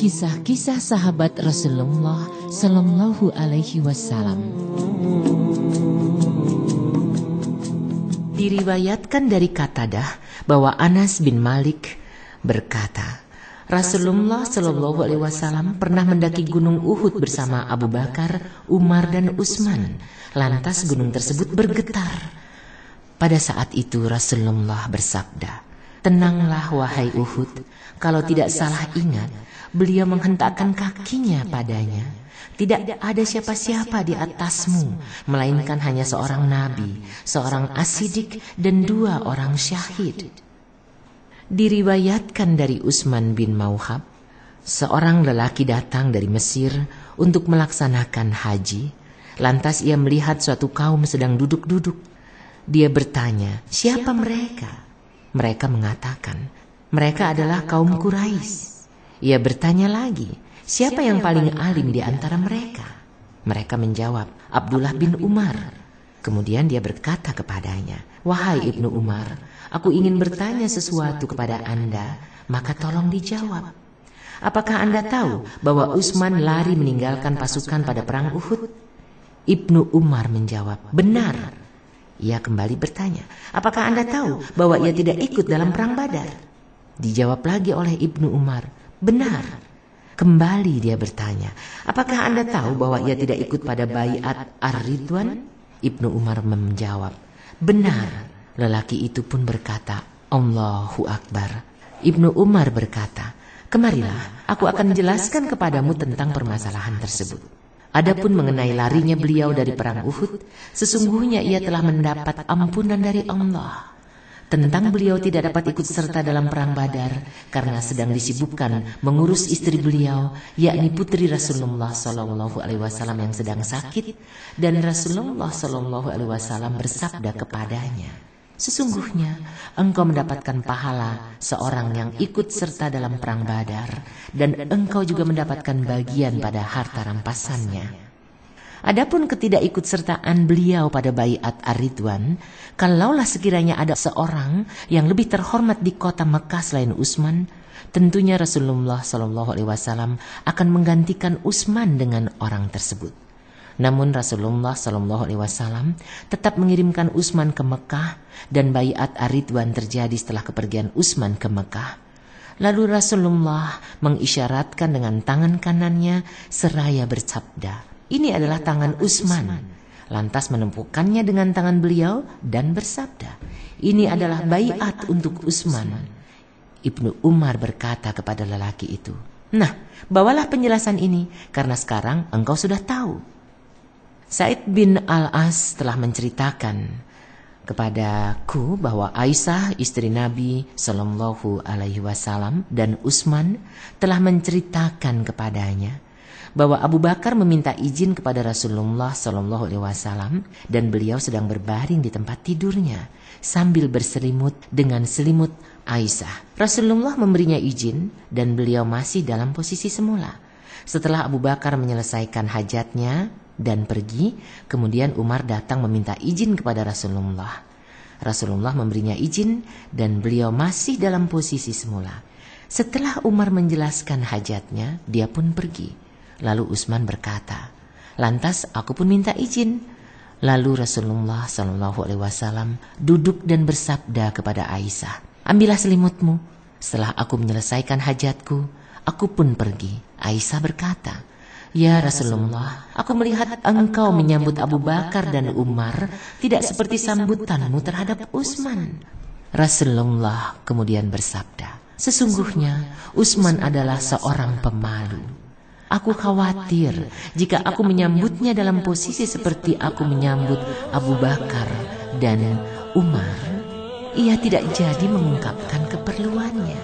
kisah-kisah sahabat Rasulullah Sallallahu Alaihi Wasallam. Diriwayatkan dari Qatadah bahwa Anas bin Malik berkata, Rasulullah Sallallahu Alaihi Wasallam pernah mendaki gunung Uhud bersama Abu Bakar, Umar dan Utsman. Lantas gunung tersebut bergetar. Pada saat itu Rasulullah bersabda, "Tenanglah wahai Uhud." Kalau tidak salah ingat, beliau menghentakkan kakinya padanya. Tidak ada siapa-siapa di atasmu, melainkan hanya seorang nabi, seorang as-siddiq dan 2 orang syahid. Diriwayatkan dari Utsman bin Mauhab, seorang lelaki datang dari Mesir untuk melaksanakan haji. Lantas ia melihat suatu kaum sedang duduk-duduk. Dia bertanya, "Siapa mereka?" Mereka mengatakan, "Mereka adalah kaum Quraisy." Ia bertanya lagi, "Siapa yang paling alim di antara mereka?" Mereka menjawab, "Abdullah bin Umar." Kemudian dia berkata kepadanya, "Wahai Ibnu Umar, aku ingin bertanya sesuatu kepada Anda, maka tolong dijawab. Apakah Anda tahu bahwa Utsman lari meninggalkan pasukan pada perang Uhud?" Ibnu Umar menjawab, "Benar." Ia kembali bertanya, "Apakah Anda tahu bahwa ia tidak ikut dalam perang Badar?" Dijawab lagi oleh Ibnu Umar, "Benar." Kembali dia bertanya, "Apakah Anda tahu bahwa ia tidak ikut pada baiat Ar-Ridwan?" Ibnu Umar menjawab, "Benar." Lelaki itu pun berkata, "Allahu Akbar." Ibnu Umar berkata, "Kemarilah, aku akan menjelaskan kepadamu tentang permasalahan tersebut. Adapun mengenai larinya beliau dari perang Uhud, sesungguhnya ia telah mendapat ampunan dari Allah. Tentang beliau tidak dapat ikut serta dalam perang Badar karena sedang disibukkan mengurus istri beliau, yakni putri Rasulullah Sallallahu Alaihi Wasallam yang sedang sakit, dan Rasulullah Sallallahu Alaihi Wasallam bersabda kepadanya, 'Sesungguhnya engkau mendapatkan pahala seorang yang ikut serta dalam perang Badar, dan engkau juga mendapatkan bagian pada harta rampasannya.' Adapun ketidakikutsertaan beliau pada baiat Ar-Ridwan, kalaulah sekiranya ada seorang yang lebih terhormat di kota Mekah selain Utsman, tentunya Rasulullah SAW akan menggantikan Utsman dengan orang tersebut. Namun Rasulullah SAW tetap mengirimkan Utsman ke Mekah, dan baiat Ar-Ridwan terjadi setelah kepergian Utsman ke Mekah. Lalu Rasulullah mengisyaratkan dengan tangan kanannya seraya bersabda, 'Ini adalah tangan Utsman.' Lantas menempukkannya dengan tangan beliau dan bersabda, 'Ini adalah baiat untuk Utsman.' Ibnu Umar berkata kepada lelaki itu, 'Nah, bawalah penjelasan ini, karena sekarang engkau sudah tahu.' Sa'id bin Al-As telah menceritakan kepadaku bahwa Aisyah istri Nabi Sallallahu Alaihi Wasallam dan Utsman telah menceritakan kepadanya bahwa Abu Bakar meminta izin kepada Rasulullah Sallallahu Alaihi Wasallam, dan beliau sedang berbaring di tempat tidurnya sambil berselimut dengan selimut Aisyah. Rasulullah memberinya izin dan beliau masih dalam posisi semula. Setelah Abu Bakar menyelesaikan hajatnya dan pergi, kemudian Umar datang meminta izin kepada Rasulullah. Rasulullah memberinya izin dan beliau masih dalam posisi semula. Setelah Umar menjelaskan hajatnya, dia pun pergi. Lalu Utsman berkata, "Lantas aku pun minta izin." Lalu Rasulullah SAW duduk dan bersabda kepada Aisyah, "Ambillah selimutmu." Setelah aku menyelesaikan hajatku, aku pun pergi. Aisyah berkata, "Ya Rasulullah, aku melihat engkau menyambut Abu Bakar dan Umar tidak seperti sambutanmu terhadap Utsman." Rasulullah kemudian bersabda, "Sesungguhnya Utsman adalah seorang pemalu. Aku khawatir jika aku menyambutnya dalam posisi seperti aku menyambut Abu Bakar dan Umar, ia tidak jadi mengungkapkan keperluannya."